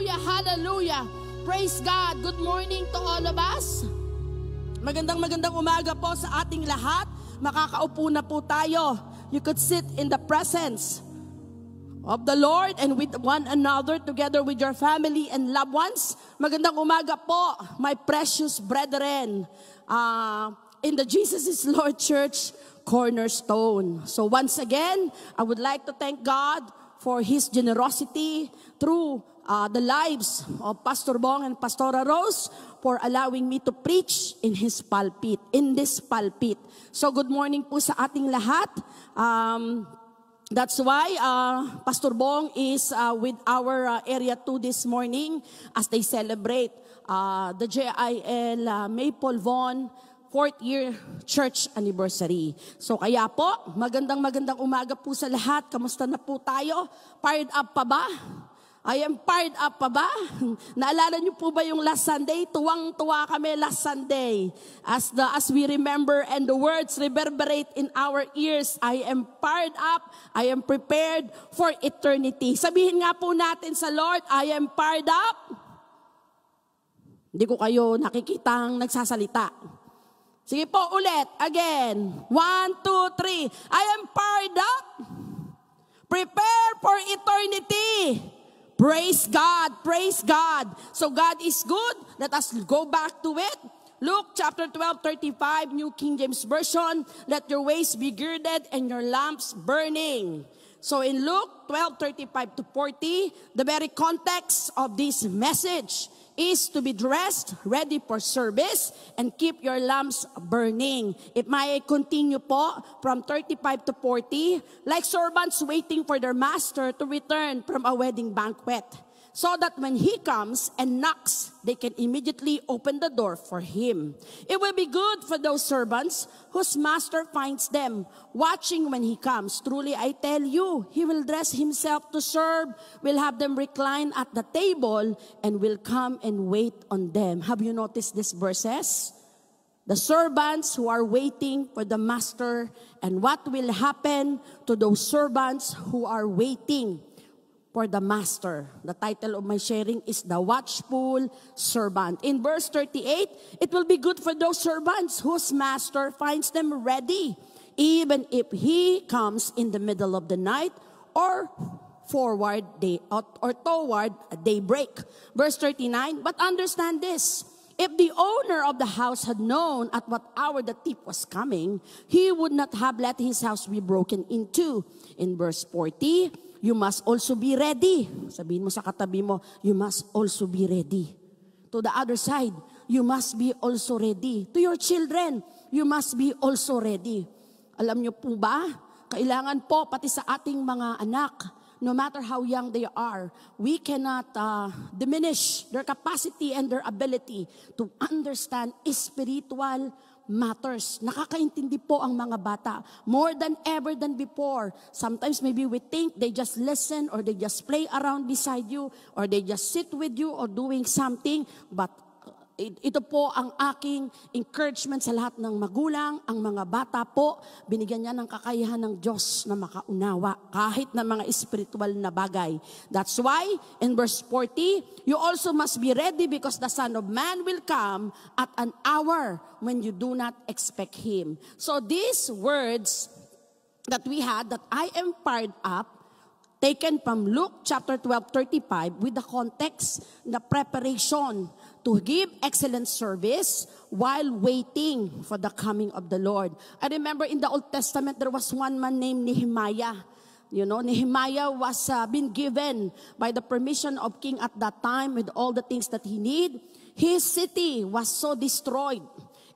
Hallelujah, hallelujah. Praise God. Good morning to all of us. Magandang umaga po sa ating lahat. Makakaupo na po tayo. You could sit in the presence of the Lord and with one another together with your family and loved ones. Magandang umaga po, my precious brethren, in the Jesus is Lord Church Cornerstone. So once again, I would like to thank God for His generosity through the lives of Pastor Bong and Pastora Rose for allowing me to preach in this pulpit. So good morning po sa ating lahat. That's why Pastor Bong is with our Area 2 this morning as they celebrate the JIL Maple Vaughan 4th year church anniversary. So kaya po, magandang umaga po sa lahat. Kamusta na po tayo? Fired up pa ba? I am fired up pa ba? Naalala niyo po ba yung last Sunday? Tuwang-tuwa kami last Sunday. As we remember and the words reverberate in our ears, I am fired up, I am prepared for eternity. Sabihin nga po natin sa Lord, I am fired up. Hindi ko kayo nakikitang nagsasalita. Sige po, ulit. Again. 1, 2, 3. I am fired up. Prepare for eternity. Praise God. Praise God. So God is good. Let us go back to it. Luke chapter 12:35, New King James Version. Let your waist be girded and your lamps burning. So in Luke 12:35 to 40, the very context of this message is to be dressed, ready for service, and keep your lamps burning. If may I continue po from 35 to 40, like servants waiting for their master to return from a wedding banquet, so that when he comes and knocks, they can immediately open the door for him. It will be good for those servants whose master finds them watching when he comes. Truly, I tell you, he will dress himself to serve, will have them recline at the table, and will come and wait on them. Have you noticed these verses? The servants who are waiting for the master, and what will happen to those servants who are waiting for the master. The title of my sharing is The Watchful Servant. In verse 38, it will be good for those servants whose master finds them ready, even if he comes in the middle of the night or toward daybreak. Verse 39, but understand this, if the owner of the house had known at what hour the thief was coming, he would not have let his house be broken into. In verse 40, you must also be ready. Sabihin mo sa katabi mo, you must also be ready. To the other side, you must be also ready. To your children, you must be also ready. Alam niyo po ba, kailangan po pati sa ating mga anak, no matter how young they are, we cannot diminish their capacity and their ability to understand spiritual matters. Nakakaintindi po ang mga bata more than ever than before. Sometimes maybe we think they just listen or they just play around beside you or they just sit with you or doing something, but ito po ang aking encouragement sa lahat ng magulang. Ang mga bata po, binigyan niya ng kakayahan ng Diyos na makaunawa kahit na mga spiritual na bagay. That's why in verse 40, you also must be ready because the Son of Man will come at an hour when you do not expect Him. So these words that we had, that I am fired up, taken from Luke chapter 12:35 with the context, the preparation to give excellent service while waiting for the coming of the Lord. I remember in the Old Testament, there was one man named Nehemiah. You know, Nehemiah was been given by the permission of king at that time with all the things that he need. His city was so destroyed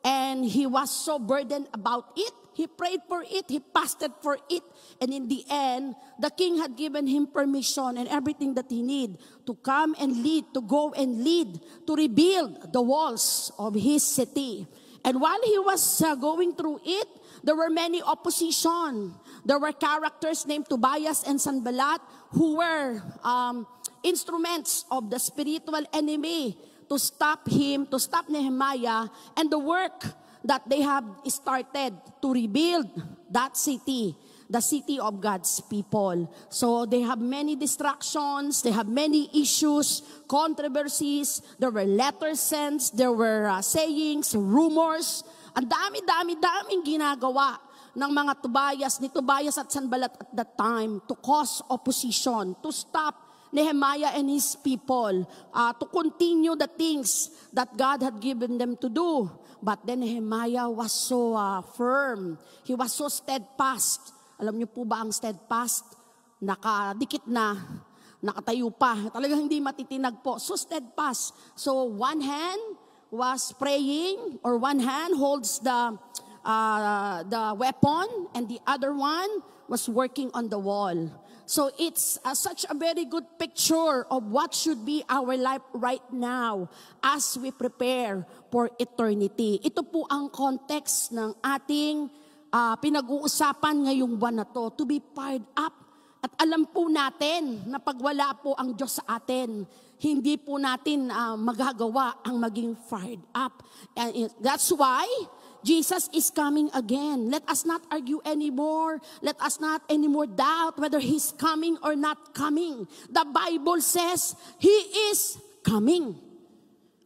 and he was so burdened about it. He prayed for it, he fasted for it, and in the end, the king had given him permission and everything that he need to come and lead, to go and lead, to rebuild the walls of his city. And while he was going through it, there were many opposition. There were characters named Tobias and Sanballat who were instruments of the spiritual enemy to stop him, to stop Nehemiah and the work that they have started to rebuild that city. the city of God's people. So they have many distractions, they have many issues, controversies, there were letters sent, there were sayings, rumors, ang daming ginagawa ng mga Tobias at Sanballat at that time to cause opposition, to stop Nehemiah and his people, to continue the things that God had given them to do. But then Nehemiah was so firm. He was so steadfast. Alam niyo po ba ang steadfast? Nakadikit na, nakatayo pa. Talagang hindi matitinag po. So steadfast. So one hand was praying, or one hand holds the weapon, and the other one was working on the wall. So it's such a very good picture of what should be our life right now as we prepare for eternity. Ito po ang context ng ating pinag-uusapan ngayong buwan na to be fired up. At alam po natin na pag wala po ang Diyos sa atin, hindi po natin magagawa ang maging fired up. And that's why Jesus is coming again. Let us not argue anymore. Let us not anymore doubt whether He's coming or not coming. The Bible says He is coming.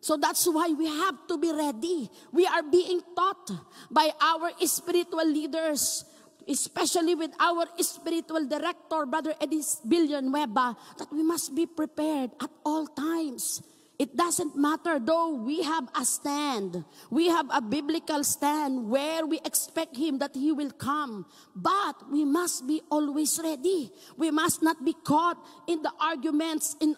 So that's why we have to be ready. We are being taught by our spiritual leaders, especially with our spiritual director, Brother Eddie Villanueva, that we must be prepared at all times. It doesn't matter though we have a stand. We have a biblical stand where we expect Him that He will come. But we must be always ready. We must not be caught in the arguments, in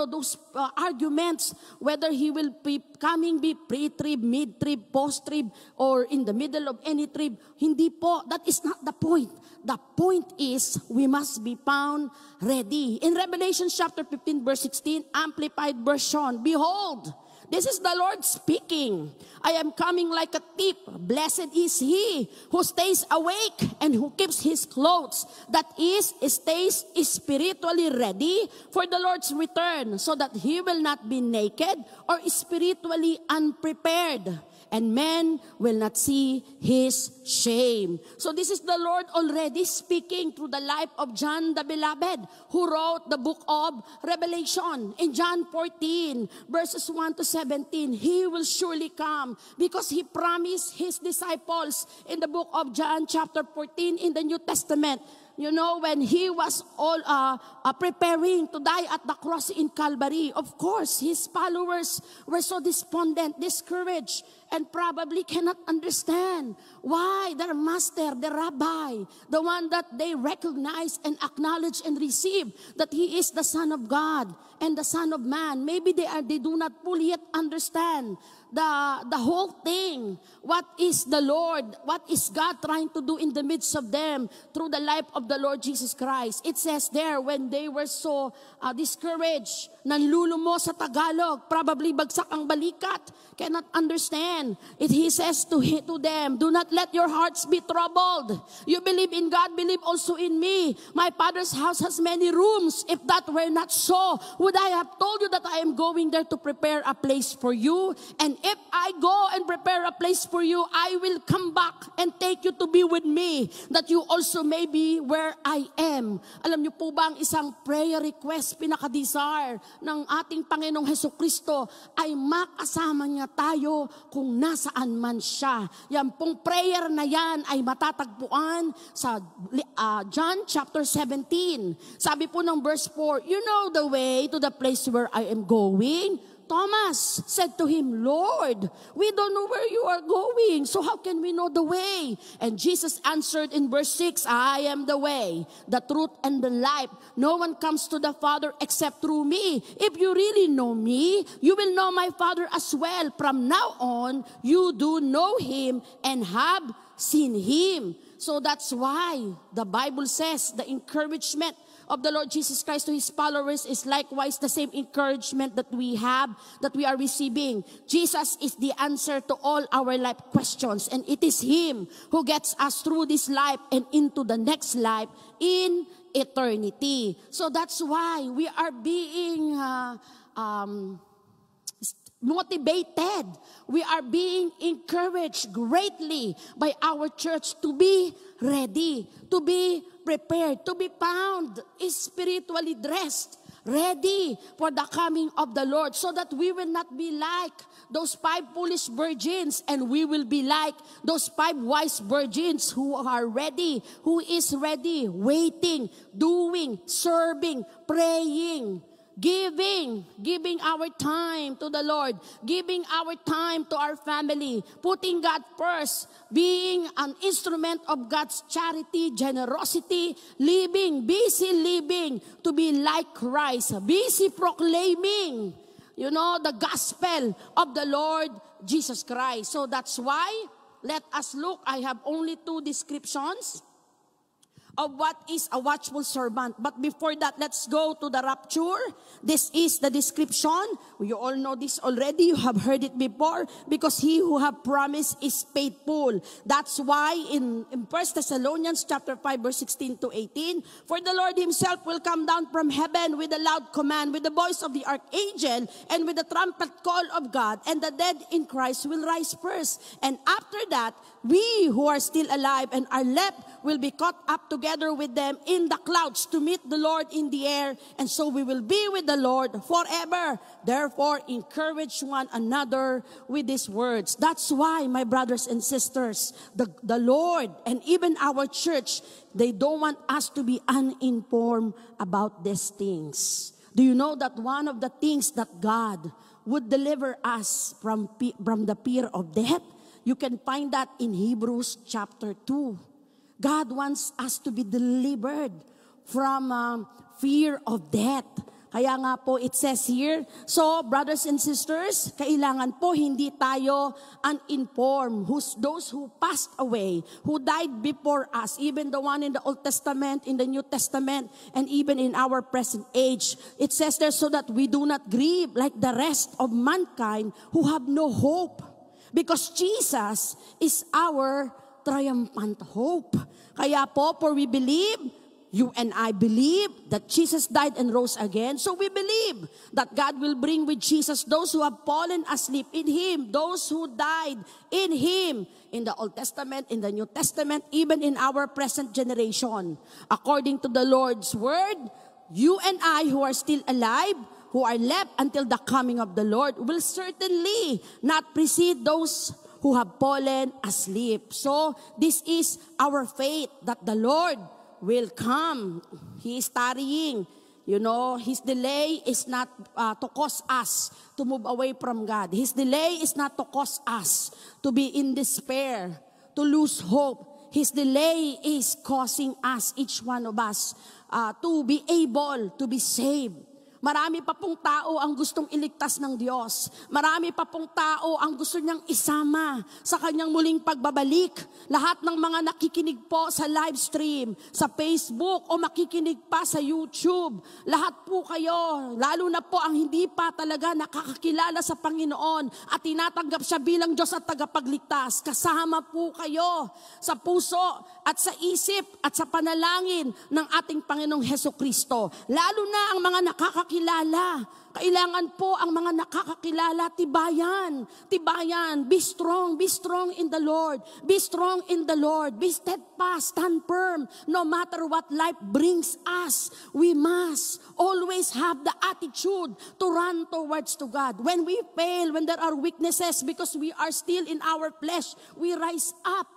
those arguments, whether He will be coming be pre-trib, mid-trib, post-trib, or in the middle of any trib. Hindi po. That is not the point. The point is, we must be found ready. In Revelation chapter 15, verse 16, Amplified Version, behold, this is the Lord speaking. I am coming like a thief. Blessed is he who stays awake and who keeps his clothes. That is, stays spiritually ready for the Lord's return, so that he will not be naked or spiritually unprepared, and men will not see his shame. So this is the Lord already speaking through the life of John the Beloved, who wrote the book of Revelation. In John 14, verses 1 to 17, He will surely come, because He promised His disciples in the book of John chapter 14 in the New Testament. You know, when He was all preparing to die at the cross in Calvary, of course, His followers were so despondent, discouraged, and probably cannot understand why their master, the rabbi, the one that they recognize and acknowledge and receive, that He is the Son of God and the Son of Man. Maybe they do not fully yet understand the whole thing. What is the Lord? What is God trying to do in the midst of them through the life of the Lord Jesus Christ? It says there, when they were so discouraged, nanlulumo sa Tagalog, probably bagsak ang balikat, cannot understand. He says to them, do not let your hearts be troubled. You believe in God, believe also in me. My Father's house has many rooms. If that were not so, would I have told you that I am going there to prepare a place for you? And if I go and prepare a place for you, I will come back and take you to be with me, that you also may be where I am. Alam niyo po ba ang isang prayer request, pinaka-desire ng ating Panginoong Hesukristo ay makasama niya tayo kung nasaan man siya. Yan pong prayer na yan ay matatagpuan sa John chapter 17. Sabi po ng verse 4, you know the way to the place where I am going? Thomas said to Him, Lord, we don't know where you are going, so how can we know the way? And Jesus answered in verse 6, I am the way, the truth, and the life. No one comes to the Father except through me. If you really know me, you will know my Father as well. From now on, you do know Him and have seen Him. So that's why the Bible says the encouragement of the Lord Jesus Christ to His followers is likewise the same encouragement that we have, that we are receiving. Jesus is the answer to all our life questions, and it is Him who gets us through this life and into the next life in eternity. So that's why we are being motivated. We are being encouraged greatly by our church to be ready, to be prepared, to be found spiritually dressed, ready for the coming of the Lord, so that we will not be like those 5 foolish virgins, and we will be like those 5 wise virgins who are ready, who is ready, waiting, doing, serving, praying, giving our time to the Lord, giving our time to our family, putting God first, being an instrument of God's charity, generosity, busy living to be like Christ, busy proclaiming, the gospel of the Lord Jesus Christ. So that's why, let us look, I have only 2 descriptions of what is a watchful servant. But before that, let's go to the rapture. This is the description. You all know this already. You have heard it before. Because he who have promised is faithful. That's why in 1 Thessalonians chapter 5, verse 16 to 18, for the Lord himself will come down from heaven with a loud command, with the voice of the archangel, and with the trumpet call of God, and the dead in Christ will rise first. And after that, we who are still alive and are left will be caught up together with them in the clouds to meet the Lord in the air, and so we will be with the Lord forever. Therefore, encourage one another with these words. That's why, my brothers and sisters, the Lord and even our church, they don't want us to be uninformed about these things. Do you know that one of the things that God would deliver us from the fear of death? You can find that in Hebrews chapter 2. God wants us to be delivered from fear of death. Kaya nga po, it says here, so brothers and sisters, kailangan po hindi tayo uninformed. Those who passed away, who died before us, even the one in the Old Testament, in the New Testament, and even in our present age. It says there, so that we do not grieve like the rest of mankind who have no hope. Because Jesus is our triumphant hope. Kaya po, for we believe, you and I believe that Jesus died and rose again. So we believe that God will bring with Jesus those who have fallen asleep in Him, those who died in Him, in the Old Testament, in the New Testament, even in our present generation. According to the Lord's word, you and I who are still alive, who are left until the coming of the Lord, will certainly not precede those who have fallen asleep. So, this is our faith that the Lord will come. He is tarrying. His delay is not to cause us to move away from God. His delay is not to cause us to be in despair, to lose hope. His delay is causing us, each one of us, to be able to be saved. Marami pa pong tao ang gustong iligtas ng Diyos. Marami pa pong tao ang gusto niyang isama sa kanyang muling pagbabalik. Lahat ng mga nakikinig po sa live stream, sa Facebook, o makikinig pa sa YouTube, lahat po kayo, lalo na po ang hindi pa talaga nakakakilala sa Panginoon at tinatanggap siya bilang Diyos at tagapagligtas, kasama po kayo sa puso at sa isip at sa panalangin ng ating Panginoong Hesukristo. Lalo na ang mga nakakakilala. Kailangan po ang mga nakakakilala, tibayan. Be strong in the Lord. Be strong in the Lord. Be steadfast, stand firm. No matter what life brings us, we must always have the attitude to run towards to God. When we fail, when there are weaknesses, because we are still in our flesh, we rise up.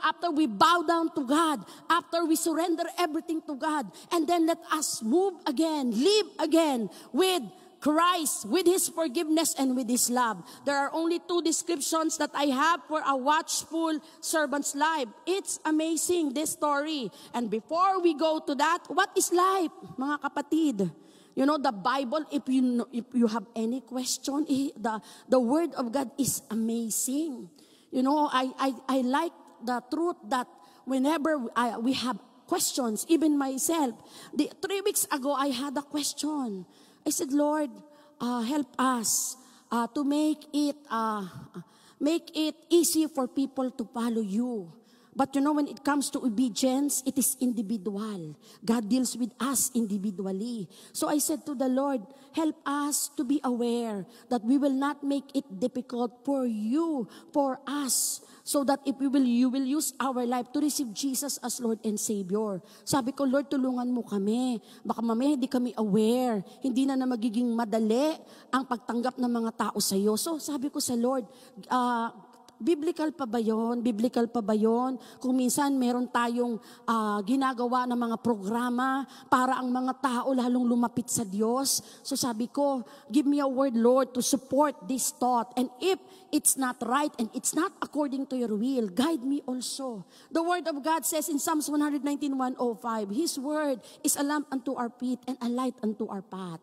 After we bow down to God, after we surrender everything to God, and then let us move again, live again with Christ, with His forgiveness and with His love. There are only 2 descriptions that I have for a watchful servant's life. It's amazing, this story. And before we go to that, what is life, mga kapatid? The Bible, if you have any question, the Word of God is amazing. I like the truth that whenever we have questions, even myself, 3 weeks ago, I had a question. I said, Lord, help us to make it easy for people to follow you. But you know, when it comes to obedience, it is individual. God deals with us individually. So I said to the Lord, help us to be aware that we will not make it difficult for you, for us, so that if you will use our life to receive Jesus as Lord and Savior. Sabi ko, Lord, tulungan mo kami. Baka mamaya hindi kami aware. Hindi na magiging madali ang pagtanggap ng mga tao sa iyo. So sabi ko sa Lord, biblical pa ba yun? Biblical pa ba yun? Kung minsan meron tayong ginagawa ng mga programa para ang mga tao lalong lumapit sa Diyos. So sabi ko, give me a word, Lord, to support this thought. And if it's not right and it's not according to your will, guide me also. The word of God says in Psalms 119:105, His word is a lamp unto our feet and a light unto our path.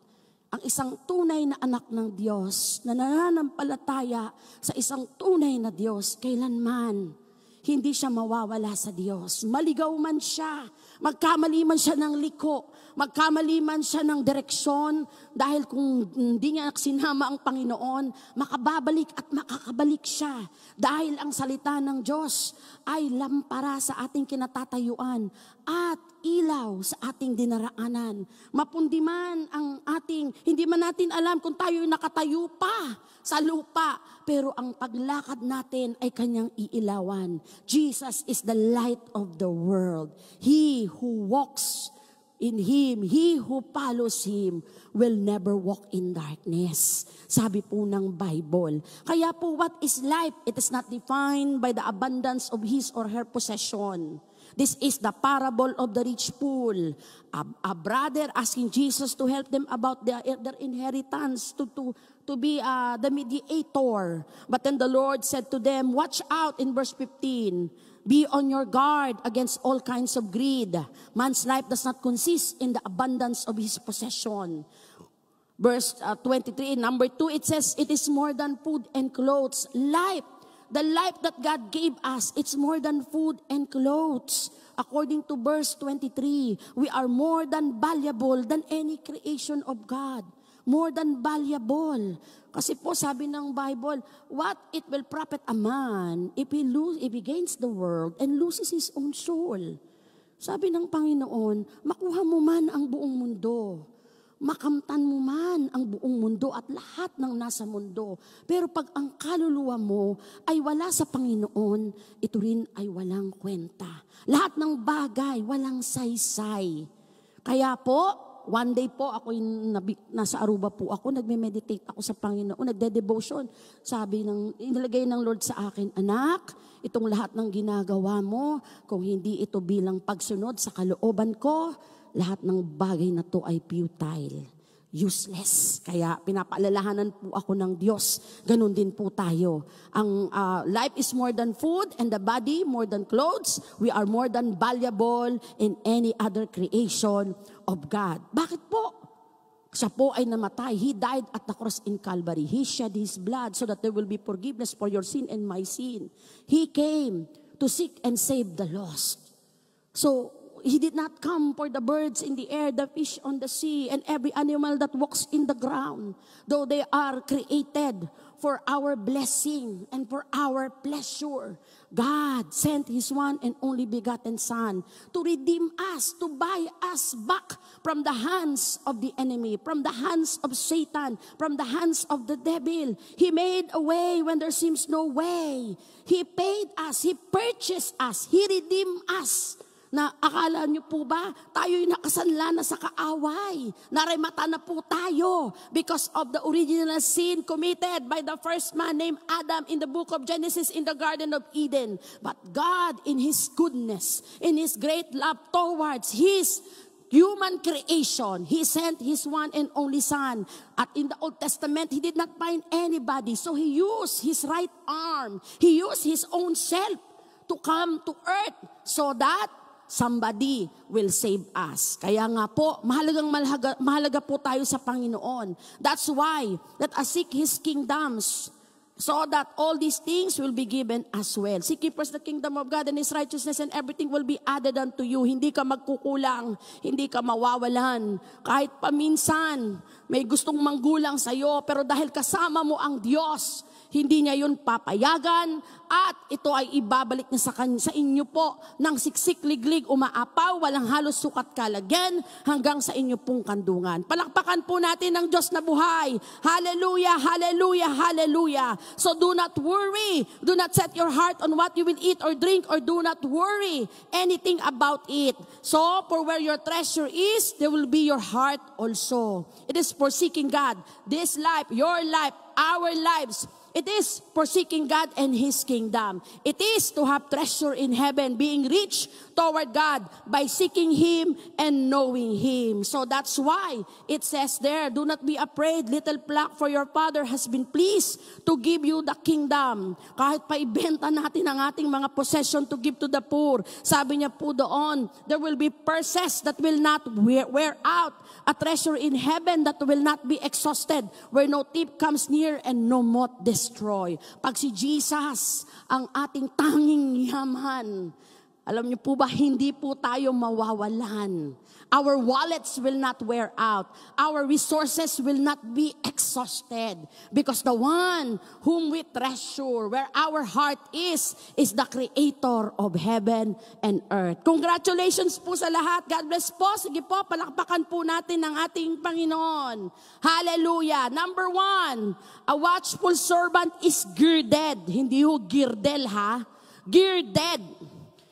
Ang isang tunay na anak ng Diyos na nananampalataya sa isang tunay na Diyos, kailanman hindi siya mawawala sa Diyos. Maligaw man siya, magkamali man siya ng liko, magkamali man siya ng direksyon, dahil kung hindi niya sinama ang Panginoon, makababalik at makakabalik siya. Dahil ang salita ng Diyos ay lampara sa ating kinatatayuan at ilaw sa ating dinaraanan. Mapundi man ang ating, hindi man natin alam kung tayo nakatayo pa sa lupa, pero ang paglakad natin ay kanyang iilawan. Jesus is the light of the world. He who walks in Him, he who follows Him will never walk in darkness. Sabi po ng Bible. Kaya po, what is life? It is not defined by the abundance of his or her possession. This is the parable of the rich fool. A brother asking Jesus to help them about their inheritance, to be the mediator. But then the Lord said to them, watch out in verse 15. Be on your guard against all kinds of greed. Man's life does not consist in the abundance of his possession. Verse 23, number 2, it says, it is more than food and clothes. Life, the life that God gave us, it's more than food and clothes. According to verse 23, we are more than valuable than any creation of God. More than valuable. Kasi po sabi ng Bible, what it will profit a man if he gains the world and loses his own soul. Sabi ng Panginoon, makuha mo man ang buong mundo. Makamtan mo man ang buong mundo at lahat ng nasa mundo. Pero pag ang kaluluwa mo ay wala sa Panginoon, ito rin ay walang kwenta. Lahat ng bagay, walang saysay. Kaya po, one day po, nasa Aruba po ako, nagme-meditate ako sa Panginoon, nagde-devotion. Inilagay ng Lord sa akin, anak, itong lahat ng ginagawa mo, kung hindi ito bilang pagsunod sa kalooban ko, lahat ng bagay na to ay futile, useless. Kaya pinapaalalahanan po ako ng Diyos. Ganun din po tayo. Ang life is more than food and the body more than clothes. We are more than valuable in any other creation of God. Bakit po? Siya po ay namatay. He died at the cross in Calvary. He shed His blood so that there will be forgiveness for your sin and my sin. He came to seek and save the lost. So, He did not come for the birds in the air, the fish on the sea, and every animal that walks in the ground. Though they are created for our blessing and for our pleasure, God sent His one and only begotten Son to redeem us, to buy us back from the hands of the enemy, from the hands of Satan, from the hands of the devil. He made a way when there seems no way. He paid us, He purchased us, He redeemed us. Na akala niyo po ba, tayo'y nakasanla na sa kaaway. Narimata na po tayo because of the original sin committed by the first man named Adam in the book of Genesis in the Garden of Eden. But God, in His goodness, in His great love towards His human creation, He sent His one and only Son. At in the Old Testament, He did not find anybody. So He used His right arm. He used His own self to come to earth so that somebody will save us. Kaya nga po, mahalaga po tayo sa Panginoon. That's why, let us seek His kingdoms, so that all these things will be given as well. Seek ye first the kingdom of God and His righteousness, and everything will be added unto you. Hindi ka magkukulang, hindi ka mawawalan. Kahit paminsan, may gustong manggulang sa'yo, pero dahil kasama mo ang Diyos, hindi niya yun papayagan, at ito ay ibabalik niya sa inyo po ng siksik-liglig, umaapaw, walang halos sukat kalagyan, hanggang sa inyo pong kandungan. Palakpakan po natin ang Diyos na buhay. Hallelujah, hallelujah, hallelujah. So do not worry. Do not set your heart on what you will eat or drink, or do not worry anything about it. So, for where your treasure is, there will be your heart also. It is for seeking God. This life, your life, our lives, it is for seeking God and His kingdom. It is to have treasure in heaven, being rich toward God by seeking Him and knowing Him. So that's why it says there, do not be afraid, little flock, for your Father has been pleased to give you the kingdom. Kahit pa ibenta natin ang ating mga possession to give to the poor, sabi niya po doon, there will be purses that will not wear out, a treasure in heaven that will not be exhausted, where no thief comes near and no moth destroy. Pag si Jesus ang ating tanging yaman, alam niyo po ba, hindi po tayo mawawalan. Our wallets will not wear out. Our resources will not be exhausted. Because the one whom we treasure, where our heart is the Creator of heaven and earth. Congratulations po sa lahat. God bless po. Sige po, palakpakan po natin ang ating Panginoon. Hallelujah. Number 1, a watchful servant is girded. Hindi ho girdel ha. Girded.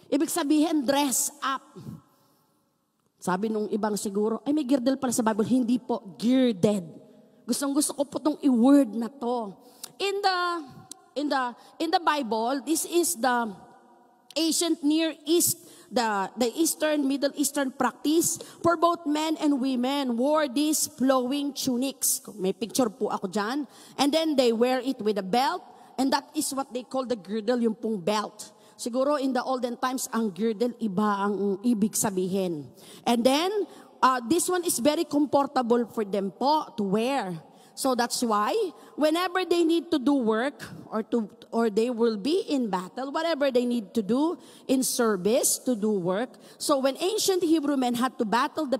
Ibig sabihin, dress up. Sabi nung ibang siguro, ay may girdle pala sa Bible. Hindi po, girded. Gustong-gusto ko po itong i-word na to. In the Bible, this is the ancient Near East, the Eastern, Middle Eastern practice for both men and women wore these flowing tunics. May picture po ako dyan. And then they wear it with a belt. And that is what they call the girdle, yung pong belt. Siguro in the olden times, ang girdle, iba ang ibig sabihin. And then, this one is very comfortable for them po to wear. So that's why, whenever they need to do work, or they will be in battle, whatever they need to do in service, to do work. So when ancient Hebrew men had to battle the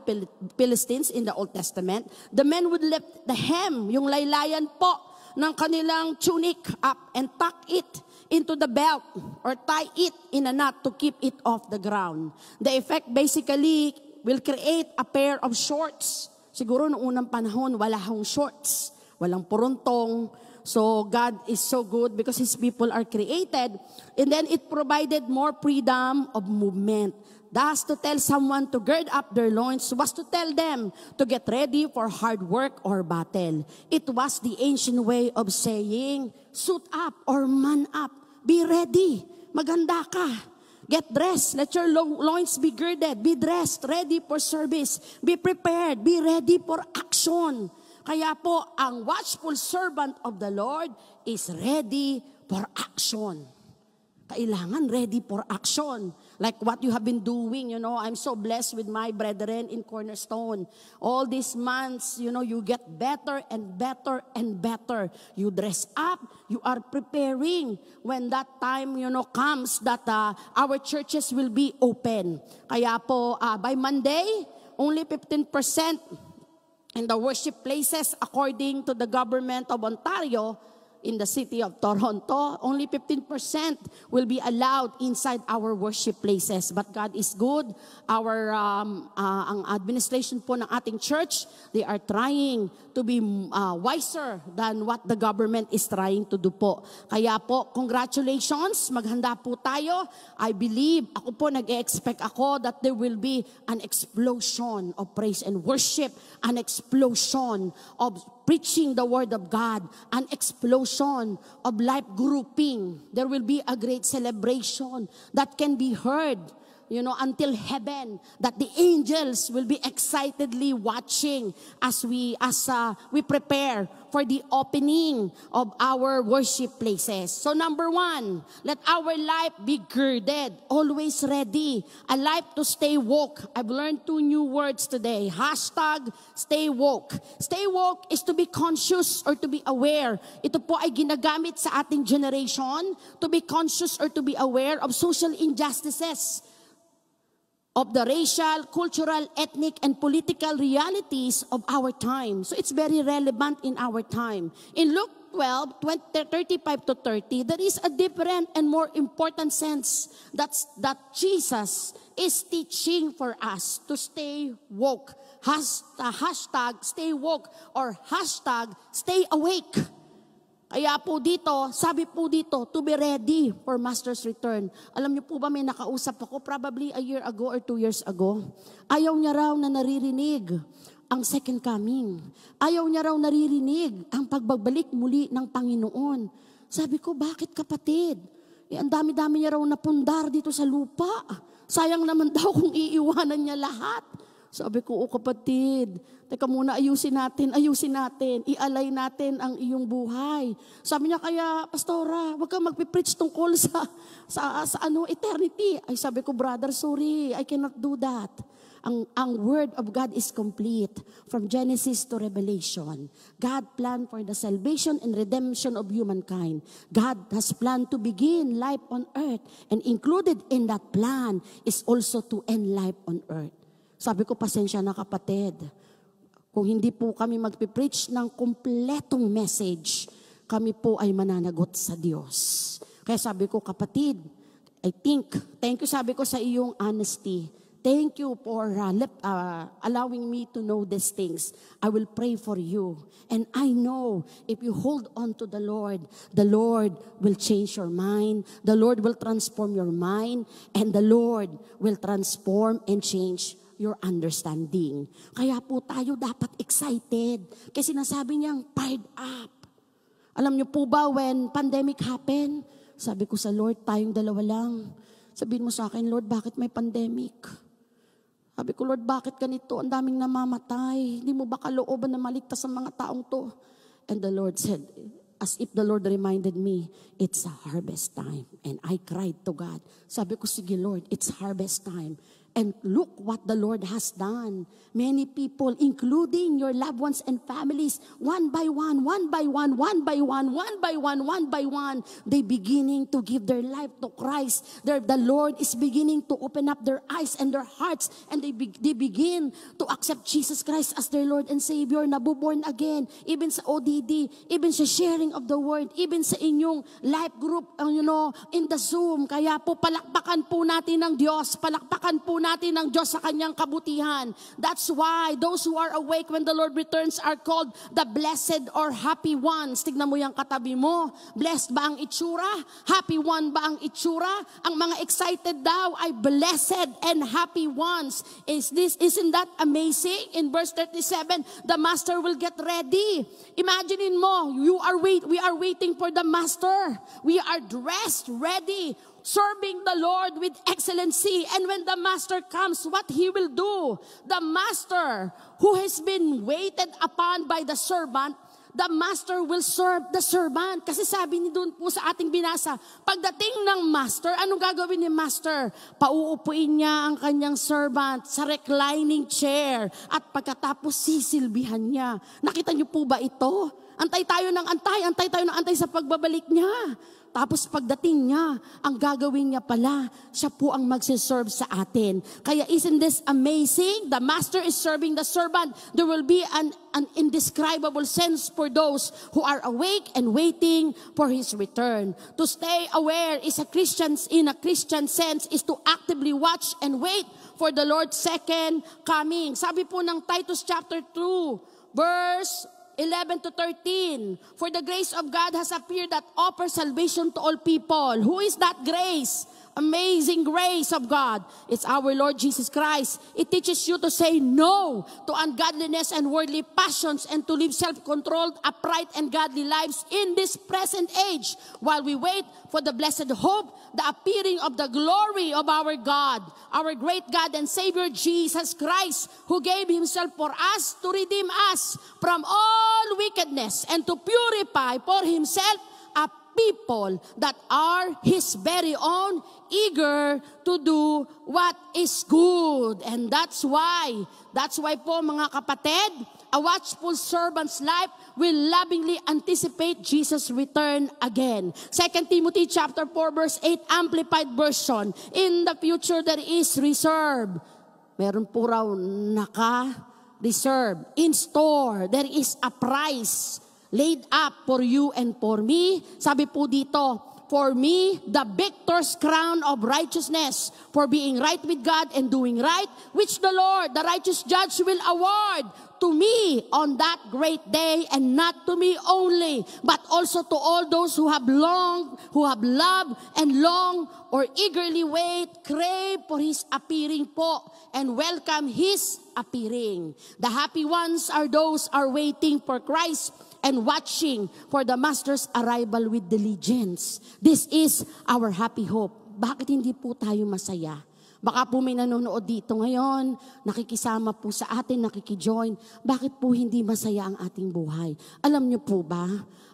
Philistines in the Old Testament, the men would lift the hem, yung laylayan po, ng kanilang tunic up and tuck it into the belt or tie it in a knot to keep it off the ground. The effect basically will create a pair of shorts. Siguro noong unang panahon, wala hong shorts, walang puruntong. So God is so good because His people are created. And then it provided more freedom of movement. Thus, to tell someone to gird up their loins was to tell them to get ready for hard work or battle. It was the ancient way of saying, suit up or man up. Be ready. Maganda ka. Get dressed. Let your loins be girded. Be dressed. Ready for service. Be prepared. Be ready for action. Kaya po, ang watchful servant of the Lord is ready for action. Kailangan ready for action. Like what you have been doing, I'm so blessed with my brethren in Cornerstone. All these months, you get better and better and better. You dress up, you are preparing when that time, comes that our churches will be open. Kaya po, by Monday, only 15% in the worship places according to the government of Ontario. In the city of Toronto, only 15% will be allowed inside our worship places. But God is good. Ang administration po ng ating church, they are trying to be wiser than what the government is trying to do po. Kaya po, congratulations. Maghanda po tayo. I believe, ako po nag-expect ako that there will be an explosion of praise and worship, an explosion of preaching the word of God, an explosion of life grouping. There will be a great celebration that can be heard until heaven, that the angels will be excitedly watching as we prepare for the opening of our worship places. So number 1, let our life be girded, always ready, a life to stay woke. I've learned 2 new words today. Hashtag stay woke. Stay woke is to be conscious or to be aware. Ito po ay ginagamit sa ating generation, to be conscious or to be aware of social injustices, of the racial, cultural, ethnic, and political realities of our time. So it's very relevant in our time. In Luke 12, 35 to 30, there is a different and more important sense that Jesus is teaching for us to stay woke. Hashtag stay woke or hashtag stay awake. Kaya po dito, sabi po dito, to be ready for Master's return. Alam niyo po ba, may nakausap ako probably a year ago or 2 years ago. Ayaw niya raw na naririnig ang second coming. Ayaw niya raw naririnig ang pagbabalik muli ng Panginoon. Sabi ko, bakit kapatid? Ang dami-dami niya raw napundar dito sa lupa. Sayang naman daw kung iiwanan niya lahat. Sabi ko, kapatid, teka muna, ayusin natin, ialay natin ang iyong buhay. Sabi niya, kaya, Pastora, wag kang magpipreach tungkol sa eternity. Ay sabi ko, brother, sorry, I cannot do that. Ang Word of God is complete. From Genesis to Revelation, God planned for the salvation and redemption of humankind. God has planned to begin life on earth, and included in that plan is also to end life on earth. Sabi ko, pasensya na kapatid. Kung hindi po kami magpipreach ng kumpletong message, kami po ay mananagot sa Diyos. Kaya sabi ko, kapatid, thank you sabi ko sa iyong honesty. Thank you for allowing me to know these things. I will pray for you. And I know if you hold on to the Lord will change your mind. The Lord will transform your mind. And the Lord will transform and change your understanding. Kaya po tayo dapat excited. Kasi sinasabi niyang fired up. Alam niyo po ba when pandemic happened, sabi ko sa Lord, tayong dalawa lang. Sabihin mo sa akin, Lord, bakit may pandemic? Sabi ko, Lord, bakit ganito? Ang daming namamatay. Hindi mo ba kalooban na maligtas ang mga taong to? And the Lord said, as if the Lord reminded me, it's a harvest time. And I cried to God. Sabi ko, sige Lord, it's harvest time. And look what the Lord has done. Many people, including your loved ones and families, one by one, they beginning to give their life to Christ. The Lord is beginning to open up their eyes and their hearts, and they begin to accept Jesus Christ as their Lord and Savior, nabuborn again, even sa ODD, even sa sharing of the word, even sa inyong life group, in the Zoom. Kaya po, palakpakan po natin ng Diyos, palakpakan po natin ng Diyos sa kanyang kabutihan. That's why those who are awake when the Lord returns are called the blessed or happy ones. Tignan mo yung katabi mo. Blessed ba ang itsura? Happy one ba ang itsura? Ang mga excited daw ay blessed and happy ones. Isn't that amazing? In verse 37, the master will get ready. Imagine mo, we are waiting for the master. We are dressed, ready, serving the Lord with excellency. And when the master comes, what he will do? The master who has been waited upon by the servant, the master will serve the servant. Kasi sabi ni doon po sa ating binasa, pagdating ng master, anong gagawin ni master? Pauupuin niya ang kanyang servant sa reclining chair at pagkatapos sisilbihan niya. Nakita niyo po ba ito? Antay tayo ng antay sa pagbabalik niya. Tapos pagdating niya, ang gagawin niya pala, siya po ang magsiserve sa atin. Kaya isn't this amazing? The master is serving the servant. There will be an indescribable sense for those who are awake and waiting for his return. To stay aware in a Christian sense is to actively watch and wait for the Lord's second coming. Sabi po ng Titus chapter 2, verse 11 to 13. For the grace of God has appeared that offers salvation to all people. Who is that grace? Amazing grace of God. It's our Lord Jesus Christ. It teaches you to say no to ungodliness and worldly passions and to live self-controlled, upright, and godly lives in this present age while we wait for the blessed hope, the appearing of the glory of our God, our great God and Savior Jesus Christ, who gave himself for us to redeem us from all wickedness and to purify for himself a people that are his very own, eager to do what is good. And that's why po mga kapatid, a watchful servant's life will lovingly anticipate Jesus' return again. 2 Timothy chapter 4 verse 8, Amplified Version. In the future there is reserved. Meron po raw naka-reserve. In store, there is a price laid up for you and for me. Sabi po dito, for me, the victor's crown of righteousness, for being right with God and doing right, which the Lord, the righteous judge, will award to me on that great day, and not to me only, but also to all those who have loved and long or eagerly crave for his appearing po, and welcome his appearing. The happy ones are those are waiting for Christ and watching for the Master's arrival with diligence. This is our happy hope. Bakit hindi po tayo masaya? Baka po may nanonood dito ngayon, nakikisama po sa atin, nakikijoin. Bakit po hindi masaya ang ating buhay? Alam niyo po ba,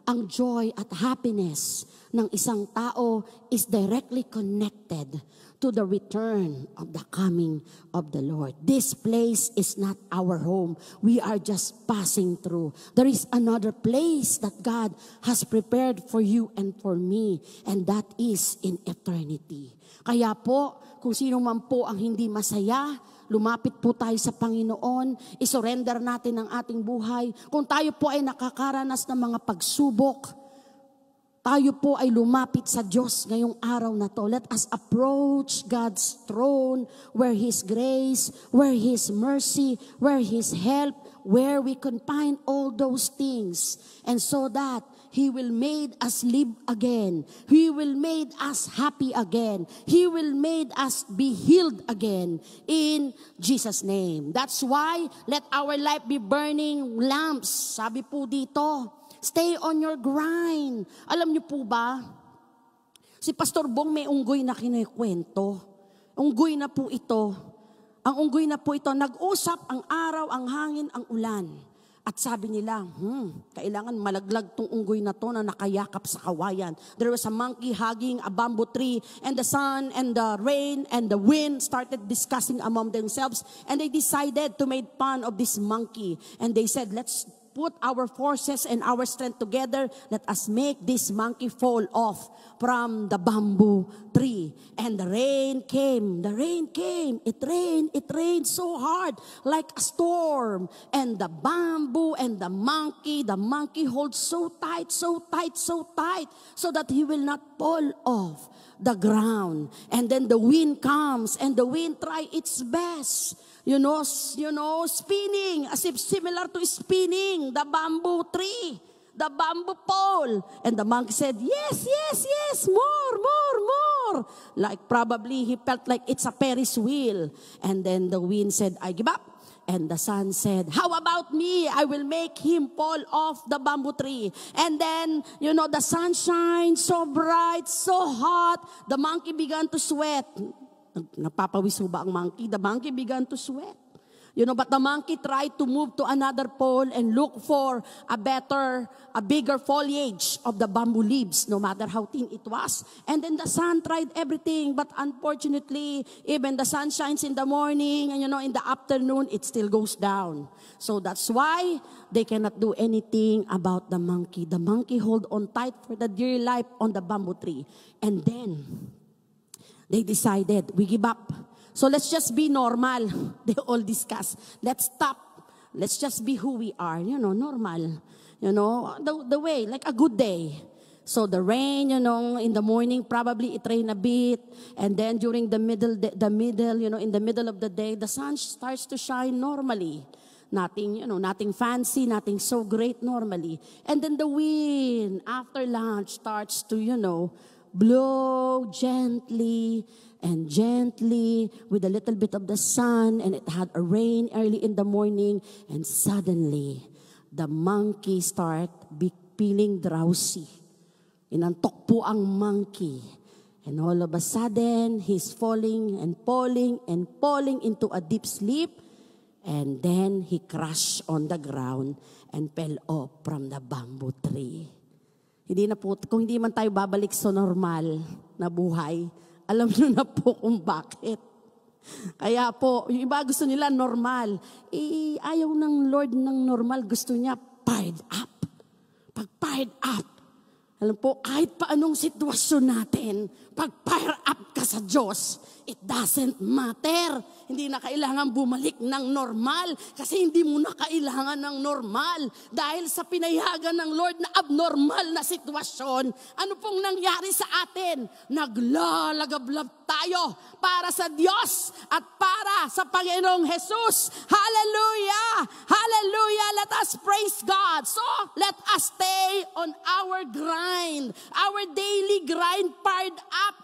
ang joy at happiness ng isang tao is directly connected to the return of the coming of the Lord. This place is not our home. We are just passing through. There is another place that God has prepared for you and for me, and that is in eternity. Kaya po, kung sino man po ang hindi masaya, lumapit po tayo sa Panginoon, isurrender natin ang ating buhay. Kung tayo po ay nakakaranas ng mga pagsubok, tayo po ay lumapit sa Diyos ngayong araw na to. Let us approach God's throne where His grace, where His mercy, where His help, where we can find all those things. And so that He will make us live again. He will make us happy again. He will make us be healed again in Jesus' name. That's why let our life be burning lamps. Sabi po dito, stay on your grind. Alam niyo po ba, si Pastor Bong may unggoy na kinikwento. Unggoy na po ito. Ang unggoy na po ito, nag-usap ang araw, ang hangin, ang ulan. At sabi nila, kailangan malaglag tong unggoy na to na nakayakap sa kawayan. There was a monkey hugging a bamboo tree, and the sun and the rain and the wind started discussing among themselves, and they decided to make fun of this monkey. And they said, let's put our forces and our strength together. Let us make this monkey fall off from the bamboo tree. And the rain came. The rain came. It rained so hard like a storm. And the bamboo and the monkey holds so tight, so that he will not fall off the ground. And then the wind comes, and the wind try its best. You know, spinning, as if similar to spinning the bamboo tree, the bamboo pole. And the monkey said, yes, more. Like probably he felt like it's a Ferris wheel. And then the wind said, I give up. And the sun said, how about me? I will make him fall off the bamboo tree. And then, the sun shines so bright, so hot. The monkey began to sweat. Napapawiso ba ang monkey? The monkey began to sweat. But the monkey tried to move to another pole and look for a bigger foliage of the bamboo leaves, no matter how thin it was. And then the sun tried everything, but unfortunately, even the sun shines in the morning, and in the afternoon, it still goes down. So that's why they cannot do anything about the monkey. The monkey hold on tight for the dear life on the bamboo tree. And then, they decided, we give up. So let's just be normal. They all discuss. Let's stop. Let's just be who we are. Normal. The way, like a good day. So the rain, in the morning, probably it rained a bit. And then during in the middle of the day, the sun starts to shine normally. nothing fancy, nothing so great normally. And then the wind after lunch starts to, blow gently and gently with a little bit of the sun, and it had a rain early in the morning, and suddenly the monkey start feeling drowsy. Inantok po ang monkey. And all of a sudden, he's falling and falling and falling into a deep sleep. And then he crashed on the ground and fell off from the bamboo tree. Kung hindi man tayo babalik sa normal na buhay, alam nyo na po kung bakit. Kaya po, yung iba gusto nila normal. Ayaw ng Lord ng normal, gusto niya fired up. Pag fired up, alam po, kahit pa anong sitwasyon natin, pag fire up ka sa Diyos, it doesn't matter. Hindi na kailangan bumalik ng normal kasi hindi mo na kailangan ng normal. Dahil sa pinayagan ng Lord na abnormal na sitwasyon, ano pong nangyari sa atin? Naglalagablab tayo para sa Diyos at para sa Panginoong Jesus. Hallelujah! Hallelujah! Let us praise God. So, let us stay on our grind, our daily grind, fired up.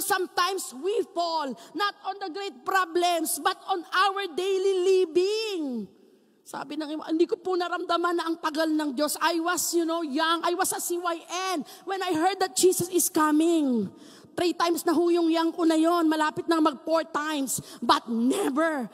Sometimes we fall, not on the great problems, but on our daily living. Sabi ng iba, hindi ko po naramdaman na ang tagal ng Diyos. I was, young. I was a CYN when I heard that Jesus is coming. 3 times na huyong yang ko na yon, malapit na 4 times. But never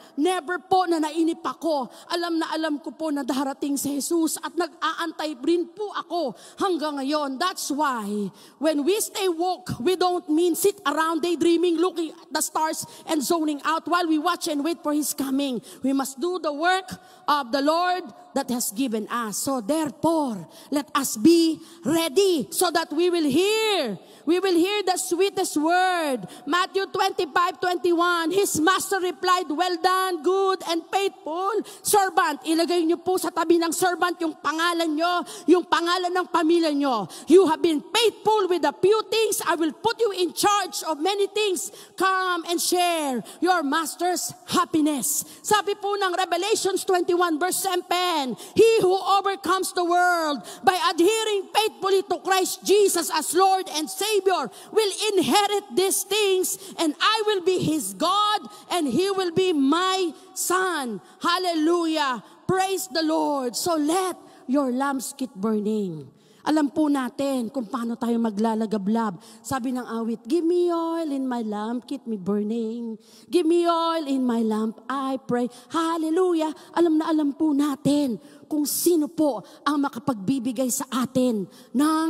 po na nainip ako. Alam na alam ko po na darating si Jesus at nag-aantay rin po ako hanggang ngayon. That's why when we stay woke, we don't mean sit around daydreaming, looking at the stars and zoning out while we watch and wait for His coming. We must do the work of the Lord that has given us. So therefore, let us be ready so that we will hear the sweetest word. Matthew 25:21, His master replied, "Well done, good and faithful servant." Ilagay niyo po sa tabi ng servant yung pangalan niyo, yung pangalan ng pamilya niyo. You have been faithful with a few things. I will put you in charge of many things. Come and share your master's happiness. Sabi po ng Revelations 21 verse 10, He who overcomes the world by adhering faithfully to Christ Jesus as Lord and Savior will inherit these things, and I will be His God, and He will be my son. Hallelujah. Praise the Lord. So let your lamps keep burning. Alam po natin kung paano tayo maglalagablab. Sabi ng awit, give me oil in my lamp, keep me burning. Give me oil in my lamp, I pray. Hallelujah. Alam na alam po natin kung sino po ang makapagbibigay sa atin ng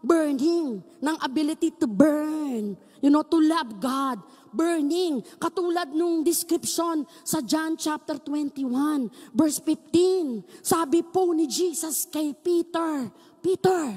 burning, ng ability to burn. To love God. Burning. Katulad nung description sa John chapter 21, verse 15. Sabi po ni Jesus kay Peter, Peter,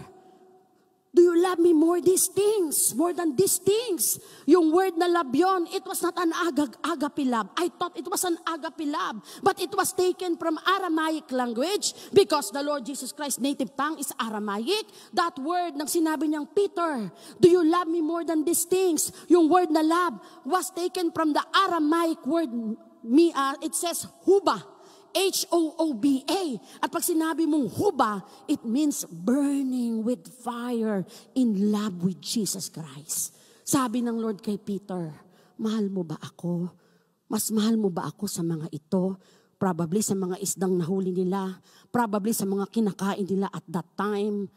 do you love me more than these things? Yung word na love yun, it was not an agape love. I thought it was an agape love, but it was taken from Aramaic language because the Lord Jesus Christ's native tongue is Aramaic. That word nang sinabi niyang, Peter, do you love me more than these things? Yung word na love was taken from the Aramaic word, it says huba. H-O-O-B-A. At pag sinabi mong huba, it means burning with fire in love with Jesus Christ. Sabi ng Lord kay Peter, mahal mo ba ako? Mas mahal mo ba ako sa mga ito? Probably sa mga isdang nahuli nila. Probably sa mga kinakain nila at that time.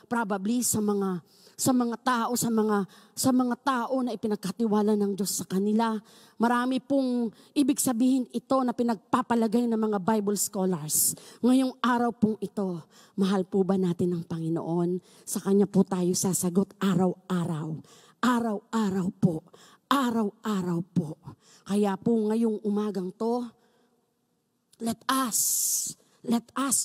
Probably sa mga tao na ipinagkatiwala ng Diyos sa kanila. Marami pong ibig sabihin ito na pinagpapalagay ng mga Bible scholars. Ngayong araw pong ito, mahal po ba natin ang Panginoon? Sa Kanya po tayo sasagot araw-araw. Araw-araw po. Araw-araw po. Kaya po ngayong umagang to, let us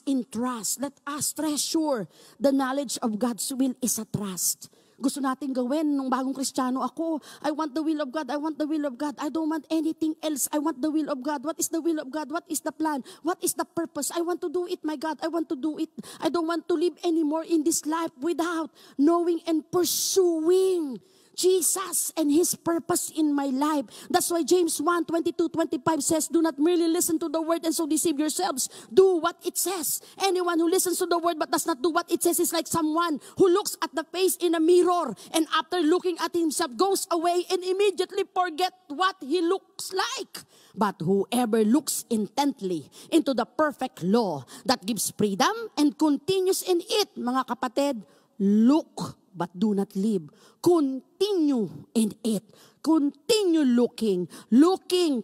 entrust, let us treasure the knowledge of God's will is a trust. Gusto natin gawin nung bagong Kristiyano ako. I want the will of God. I want the will of God. I don't want anything else. I want the will of God. What is the will of God? What is the plan? What is the purpose? I want to do it, my God. I want to do it. I don't want to live anymore in this life without knowing and pursuing Jesus and His purpose in my life. That's why James 1:22-25 says, do not merely listen to the word and so deceive yourselves. Do what it says. Anyone who listens to the word but does not do what it says is like someone who looks at the face in a mirror and after looking at himself goes away and immediately forget what he looks like. But whoever looks intently into the perfect law that gives freedom and continues in it, mga kapatid, look but do not live. Continue in it. Continue looking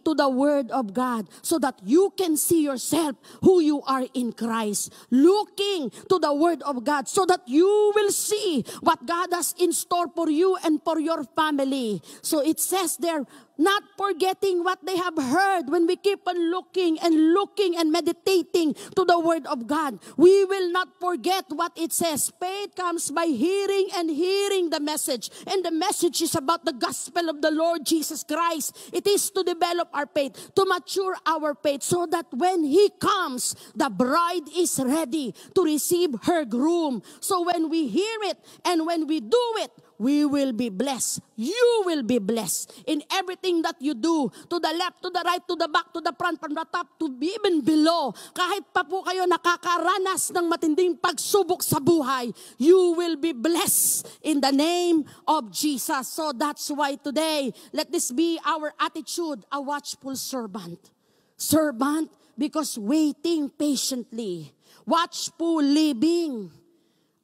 to the Word of God so that you can see yourself who you are in Christ. Looking to the Word of God so that you will see what God has in store for you and for your family. So it says there, not forgetting what they have heard. When we keep on looking and meditating to the Word of God, we will not forget what it says. Faith comes by hearing and hearing the message. And the message is about the gospel of the Lord Jesus Christ. It is to develop our faith, to mature our faith, so that when He comes, the bride is ready to receive her groom. So when we hear it and when we do it, we will be blessed. You will be blessed in everything that you do. To the left, to the right, to the back, to the front, from the top, to even below. Kahit pa po kayo nakakaranas ng matinding pagsubok sa buhay, you will be blessed in the name of Jesus. So that's why today, let this be our attitude, a watchful servant. Servant because waiting patiently. Watchful living.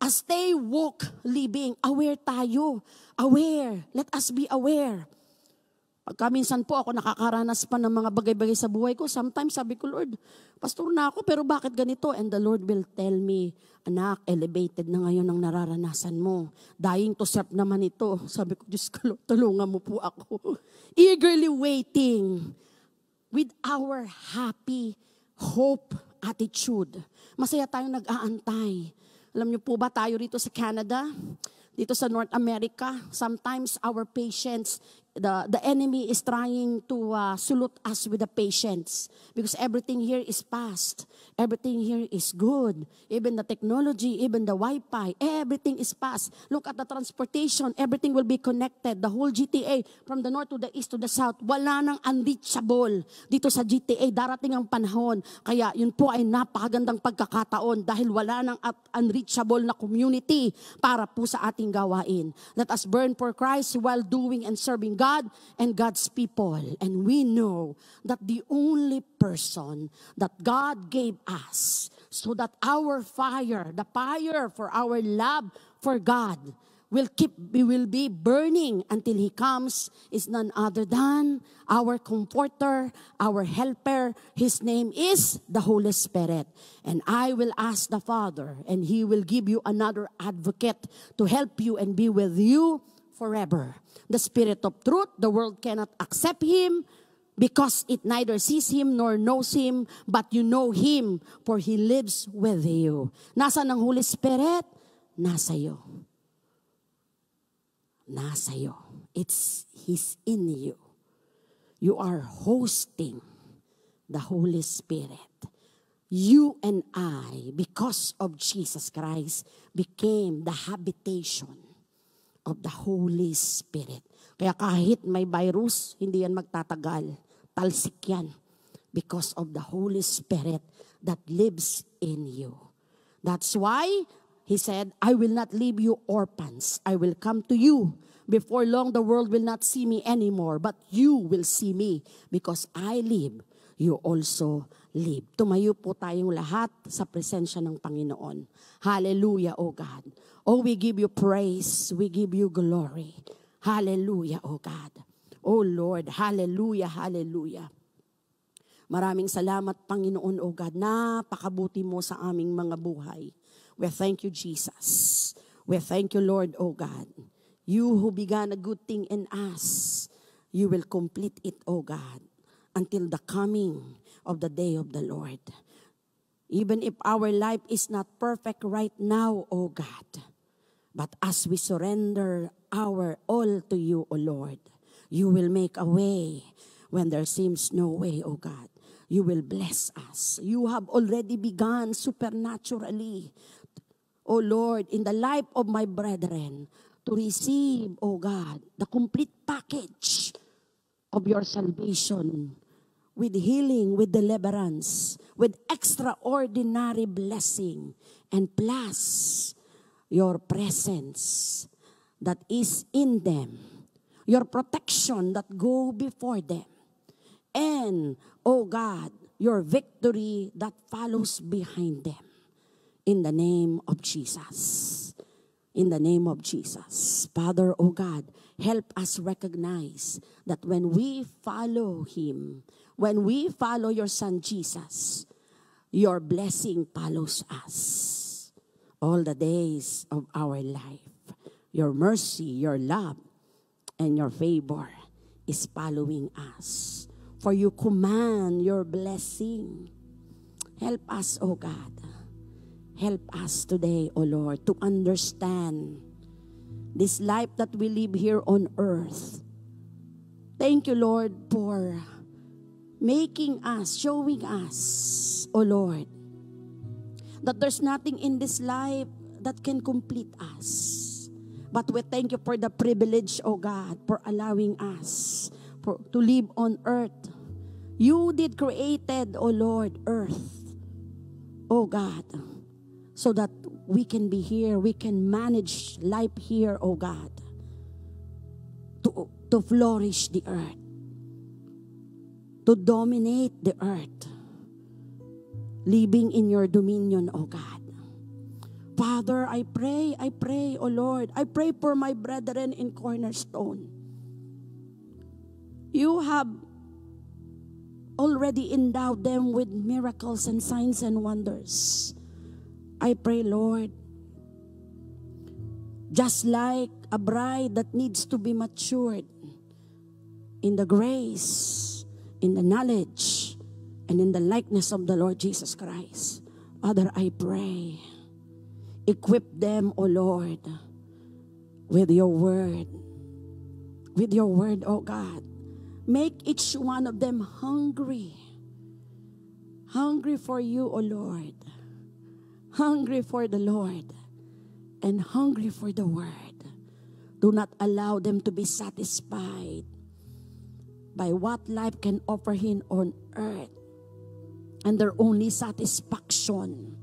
A stay woke living. Aware tayo. Aware. Let us be aware. Pagka minsan po ako nakakaranas pa ng mga bagay-bagay sa buhay ko, sometimes sabi ko, Lord, pastor na ako, pero bakit ganito? And the Lord will tell me, anak, elevated na ngayon ang nararanasan mo. Dying to serve naman ito. Sabi ko, Diyos ko, Lord, tulungan mo po ako. Eagerly waiting with our happy hope attitude. Masaya tayong nag-aantay. Alam niyo po ba tayo rito sa Canada, dito sa North America, sometimes our patience, the enemy is trying to salute us with the patience because everything here is fast. Everything here is good. Even the technology, even the Wi-Fi, everything is fast. Look at the transportation, everything will be connected. The whole GTA, from the north to the east to the south, wala nang unreachable dito sa GTA. Darating ang panahon. Kaya yun po ay napakagandang pagkakataon dahil wala nang unreachable na community para po sa ating gawain. Let us burn for Christ while doing and serving God and God's people. And we know that the only person that God gave us so that our fire, the fire for our love for God will be burning until He comes is none other than our comforter, our helper. His name is the Holy Spirit. And I will ask the Father and He will give you another advocate to help you and be with you forever. The Spirit of truth, the world cannot accept Him because it neither sees Him nor knows Him, but you know Him, for He lives with you. Nasa ng Holy Spirit? Nasa iyo. Nasa iyo. He's in you. You are hosting the Holy Spirit. You and I, because of Jesus Christ, became the habitation of the Holy Spirit. Kaya kahit may virus, hindi yan magtatagal. Talsik yan. Because of the Holy Spirit that lives in you. That's why He said, I will not leave you orphans. I will come to you. Before long, the world will not see me anymore, but you will see me. Because I live, you also live. Tumayo po tayong lahat sa presensya ng Panginoon. Hallelujah, O God. Oh, we give you praise. We give you glory. Hallelujah, O God. Oh Lord, hallelujah, hallelujah. Maraming salamat, Panginoon, O God. Napakabuti mo sa aming mga buhay. We thank you, Jesus. We thank you, Lord, O God. You who began a good thing in us, you will complete it, O God, until the coming of the day of the Lord. Even if our life is not perfect right now, O God, but as we surrender our all to you, O Lord, you will make a way when there seems no way, O God. You will bless us. You have already begun supernaturally, O Lord, in the life of my brethren, to receive, O God, the complete package of your salvation, with healing, with deliverance, with extraordinary blessing, and plus your presence that is in them, your protection that go before them, and, O God, your victory that follows behind them. In the name of Jesus. In the name of Jesus. Father, O God, help us recognize that when we follow Him, when we follow your Son Jesus, your blessing follows us all the days of our life. Your mercy, your love, and your favor is following us. For you command your blessing. Help us, O God. Help us today, O Lord, to understand this life that we live here on earth. Thank you, Lord, for making us, showing us, O Lord, that there's nothing in this life that can complete us. But we thank you for the privilege, O God, for allowing us to live on earth. You did created, O Lord, earth, O God, so that we can be here, we can manage life here, O God, to flourish the earth, to dominate the earth, living in your dominion, O God. Father, I pray, O Lord, I pray for my brethren in Cornerstone. You have already endowed them with miracles and signs and wonders. I pray, Lord, just like a bride that needs to be matured in the grace, in the knowledge, and in the likeness of the Lord Jesus Christ. Father, I pray, equip them, O Lord, with your word. With your word, O God. Make each one of them hungry. Hungry for you, O Lord. Hungry for the Lord. And hungry for the word. Do not allow them to be satisfied by what life can offer him on earth. And their only satisfaction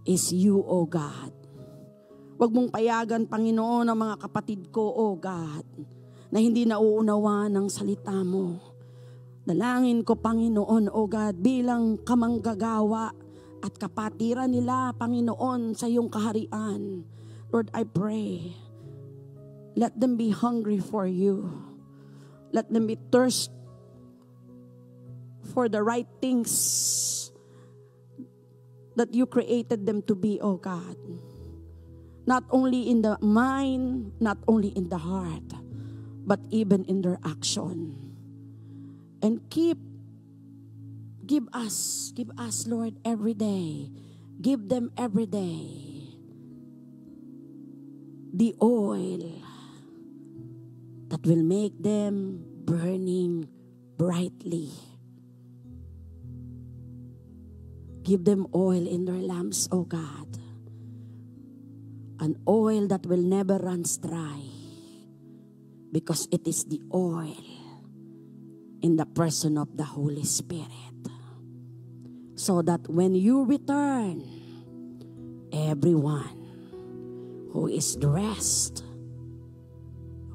is you, O God. Huwag mong payagan, Panginoon, ang mga kapatid ko, O God, na hindi nauunawa ng salita mo. Dalangin ko, Panginoon, O God, bilang kamanggagawa at kapatiran nila, Panginoon, sa iyong kaharian. Lord, I pray, let them be hungry for you. Let them be thirst for the right things that you created them to be, O God. Not only in the mind, not only in the heart, but even in their action. And give us, Lord, every day. Give them every day the oil that will make them burning brightly. Give them oil in their lamps, O God. An oil that will never run dry. Because it is the oil in the person of the Holy Spirit. So that when you return, everyone who is dressed,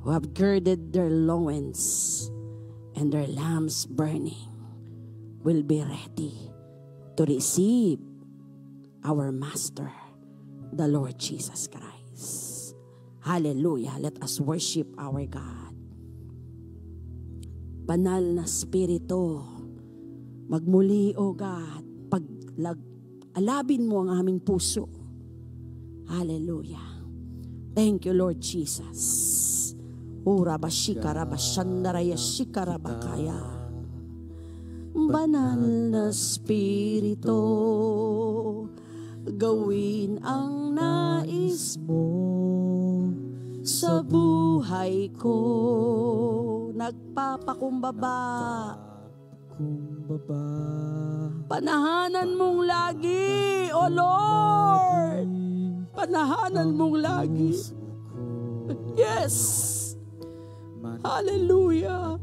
who have girded their loins and their lamps burning, will be ready to receive our Master, the Lord Jesus Christ. Hallelujah. Let us worship our God. Banal na Espiritu, magmuli, O God, alabin mo ang aming puso. Hallelujah. Thank you, Lord Jesus. Banal na Espiritu, gawin ang nais mo sa buhay ko. Nagpapakumbaba. Panahanan mong lagi, O Lord. Panahanan mong lagi. Yes. Hallelujah.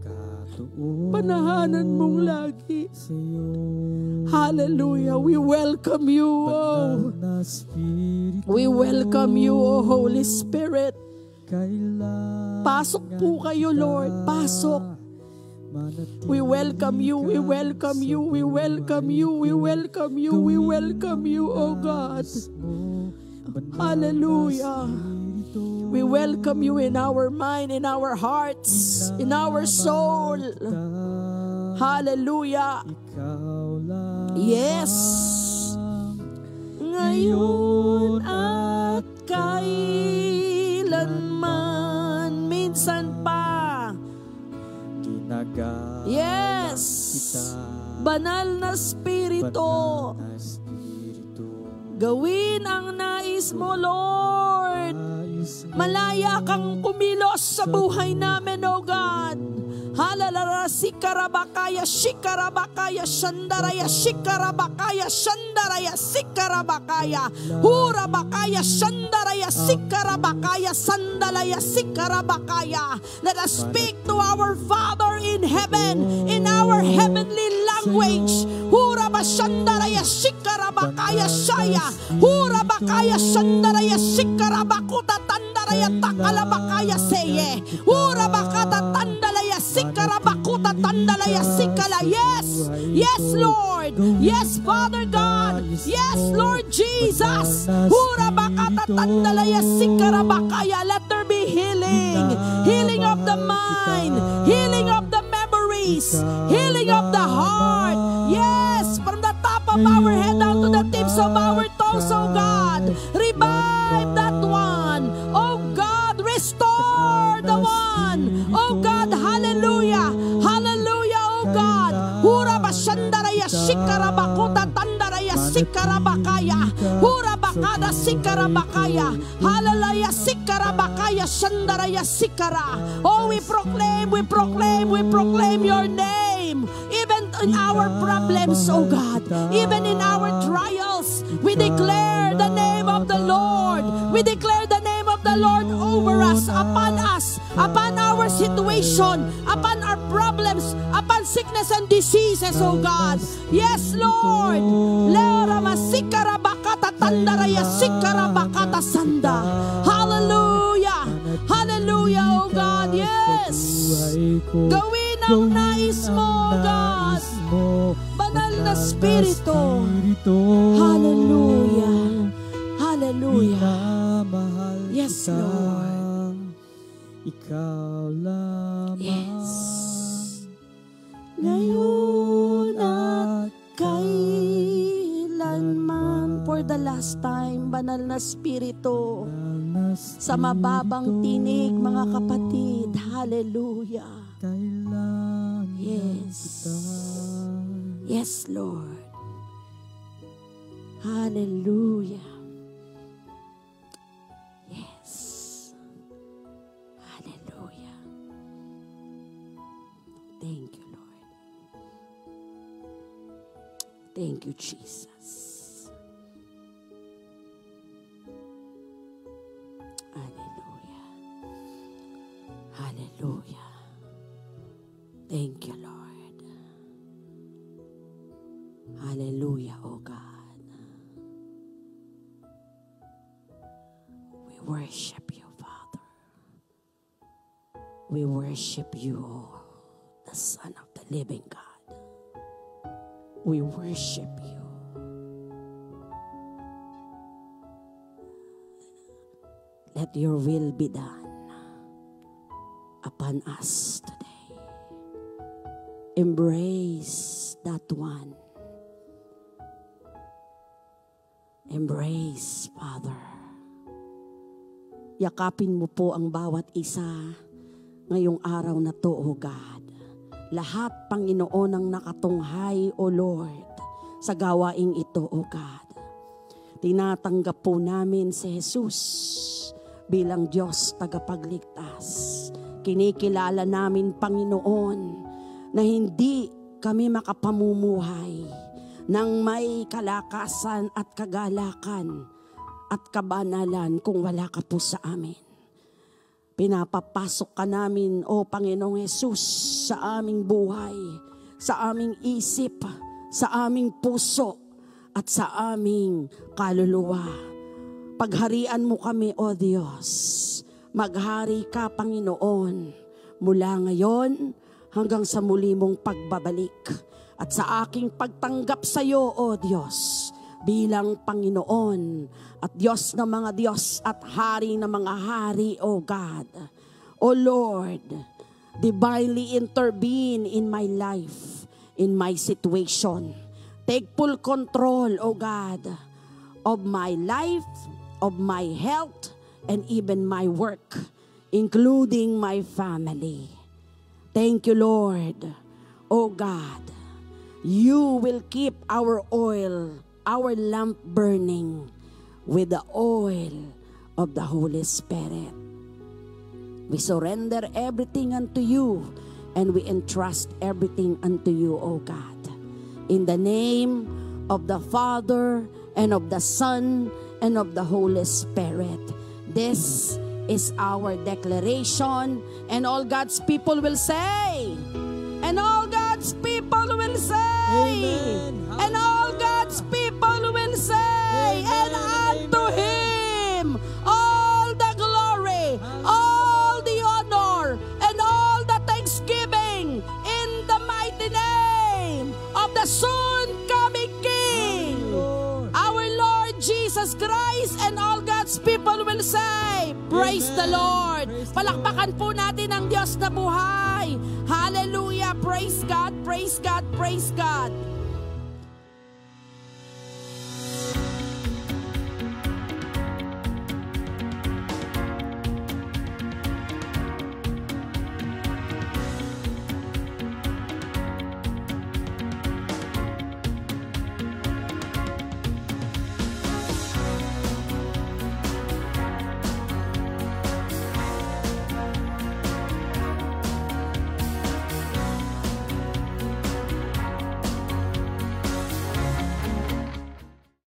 Panahanan mong lagi. Hallelujah. We welcome you, oh. We welcome you, oh Holy Spirit. Pasok po kayo, Lord. Pasok. We welcome you, we welcome you, we welcome you, we welcome you, we welcome you, oh God. Hallelujah. We welcome you in our mind, in our hearts, in our soul. Hallelujah. Yes. Ngayon at kailanman, minsan pa. Yes. Banal na Espiritu, gawin ang nais mo, Lord. Malaya kang kumilos sa buhay namin, O God. Halalara sikarabakaya, shikarabakaya, shandaraya, shikarabakaya, shandaraya, sikarabakaya, hurabakaya, shandaraya, sikarabakaya, sandalaya, sikarabakaya. Let us speak to our Father in heaven, in our heavenly language. Hurabashandaraya, shikarabakaya, shaya, hurabakaya, shandaraya, shikarabakuta, tandaraya, takalabakaya, seye, hurabakata, tandalaya, sikarabakuta, tandalaya, sikala. Yes, yes, Lord. Yes, Father God. Yes, Lord Jesus. Hurabakata, tandalaya, sikarabakaya. Let there be healing. Healing of the mind. Healing of the memories. Healing of the heart. Yes, from the top of our head down to the tips of our toes, oh God. Revive that one. Oh God, restore the one. Oh God, hallelujah. Hallelujah, oh God. Hurabashandaraya, shikarabakuta, tandaraya, sikarabakaya. Hurabakada, sikarabakaya. Hallelujah, sikarabakaya, shandaraya, sikara. Oh, we proclaim, we proclaim, we proclaim your name. Even in our problems, oh God, even in our trials, we declare the name of the Lord. We declare the name of the Lord over us, upon our situation, upon our problems, upon sickness and diseases, oh God. Yes, Lord. Hallelujah. Hallelujah, oh God. Yes. Gawin ang nais mo, God. Banal na Espiritu. Hallelujah. Hallelujah. Yes, Lord. Ikaw lamang. Yes. Ngayon at kailanman. For the last time, banal na Espiritu. Sa mababang tinig, mga kapatid. Hallelujah. Yes. Yes, Lord. Hallelujah. Yes. Hallelujah. Thank you, Lord. Thank you, Jesus. Hallelujah. Hallelujah. Thank you, Lord. Hallelujah, oh God. We worship you, Father. We worship you, oh, the Son of the living God. We worship you. Let your will be done upon us today. Embrace that one. Embrace, Father. Yakapin mo po ang bawat isa ngayong araw na to, O God. Lahat, Panginoon, ang nakatunghay, O Lord, sa gawaing ito, O God. Tinatanggap po namin si Jesus bilang Diyos tagapagligtas. Kinikilala namin, Panginoon, na hindi kami makapamumuhay ng may kalakasan at kagalakan at kabanalan kung wala ka po sa amin. Pinapapasok ka namin, O Panginoong Hesus, sa aming buhay, sa aming isip, sa aming puso, at sa aming kaluluwa. Pagharian mo kami, O Diyos. Maghari ka, Panginoon, mula ngayon hanggang sa muli mong pagbabalik. At sa aking pagtanggap sa iyo, O Diyos, bilang Panginoon at Diyos ng mga Diyos at Hari ng mga Hari, O God. O Lord, divinely intervene in my life, in my situation. Take full control, O God, of my life, of my health, and even my work, including my family. Thank you, Lord. O God, you will keep our oil, our lamp burning with the oil of the Holy Spirit. We surrender everything unto you and we entrust everything unto you, O God. In the name of the Father and of the Son and of the Holy Spirit. This is our declaration, and all God's people will say, and all God's people will say, Amen. and all God's people will say, and unto Him all the glory, all the honor, and all the thanksgiving in the mighty name of the soon-coming King, our Lord Jesus Christ, and all God's people will say, praise the Lord. Palakpakan po natin ang Diyos na buhay. Hallelujah. Praise God, praise God, praise God.